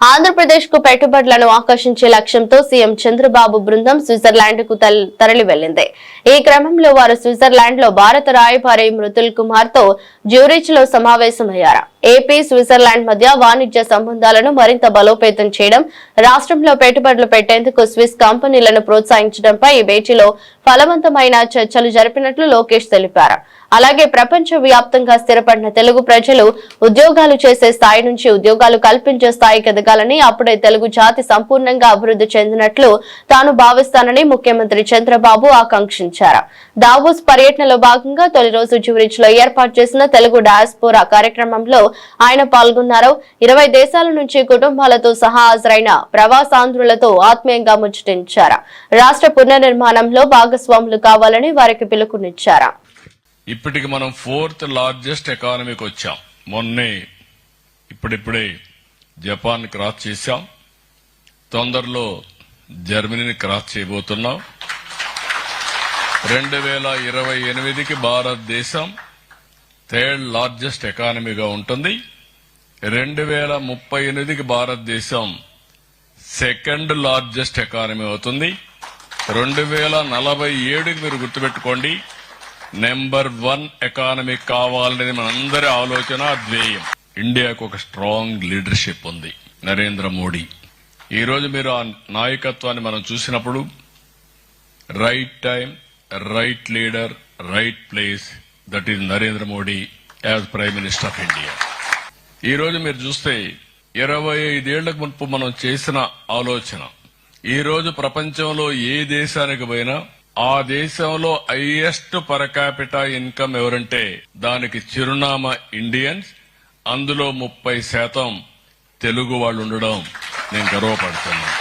ఆంధ్రప్రదేశ్ కు పెట్టుబడులను ఆకర్షించే లక్ష్యంతో సీఎం చంద్రబాబు బృందం స్విట్జర్లాండ్ కు తరలి వెళ్లింది. ఈ క్రమంలో వారు స్విట్జర్లాండ్ లో భారత రాయబారి మృతుల్ కుమార్ తో జ్యూరిచ్ లో సమావేశమయ్యారు. ఏపీ స్విట్జర్లాండ్ మధ్య వాణిజ్య సంబంధాలను మరింత బలోపేతం చేయడం, రాష్ట్రంలో పెట్టుబడులు పెట్టేందుకు స్విస్ కంపెనీలను ప్రోత్సహించడంపై ఈ భేటీలో ఫలవంతమైన చర్చలు జరిపినట్లు లోకేష్ తెలిపారు. అలాగే ప్రపంచ వ్యాప్తంగా స్థిరపడిన తెలుగు ప్రజలు ఉద్యోగాలు చేసే స్థాయి నుంచి ఉద్యోగాలు కల్పించే స్థాయికి ఎదగాలని, అప్పుడే తెలుగు జాతి సంపూర్ణంగా అభివృద్ధి చెందినట్లు తాను భావిస్తానని ముఖ్యమంత్రి చంద్రబాబు ఆకాంక్షించారు. దావోస్ పర్యటనలో భాగంగా తొలి రోజు జ్యూరిచ్ లో ఏర్పాటు చేసిన తెలుగు డయాస్పోరా కార్యక్రమంలో ఆయన పాల్గొన్నారు. 20 దేశాల నుంచి కుటుంబాలతో సహా హాజరైన ప్రవాసాంధ్రులతో ఆత్మీయంగా ముచ్చటించారు. రాష్ట్ర పునర్నిర్మాణంలో భాగస్వాములు కావాలని వారికి పిలుపునిచ్చారు. ఇప్పటికి మనం 4th లార్జెస్ట్ ఎకానమీకి వచ్చాం. మొన్నే ఇప్పుడిప్పుడే జపాన్ క్రాస్ చేశాం. తొందరలో జర్మనీని క్రాస్ చేయబోతున్నాం. 2028కి భారతదేశం 3rd లార్జెస్ట్ ఎకానమీగా ఉంటుంది. 2038కి భారతదేశం 2nd లార్జెస్ట్ ఎకానమీ అవుతుంది. 2047కి మీరు గుర్తుపెట్టుకోండి, నెంబర్ 1 ఎకానమీ కావాలనేది మనందరి ఆలోచన, ధ్యేయం. ఇండియాకు ఒక స్ట్రాంగ్ లీడర్షిప్ ఉంది, నరేంద్ర మోడీ. ఈ రోజు మీరు ఆ నాయకత్వాన్ని మనం చూసినప్పుడు right time, right leader, right place, that is Narendra Modi as prime minister of India. ఈ రోజు మీరు చూస్తే 25 ఏళ్లకు మునుపు మనం చేసిన ఆలోచన ఈ రోజు ప్రపంచంలో ఏ దేశానికి పోయినా ఆ దేశంలో హైయెస్ట్ పర్ క్యాపిటా ఇన్కమ్ ఎవరంటే దానికి చిరునామా ఇండియన్స్. అందులో 30% తెలుగు వాళ్ళు ఉండడం నేను గర్వపడుతున్నాను.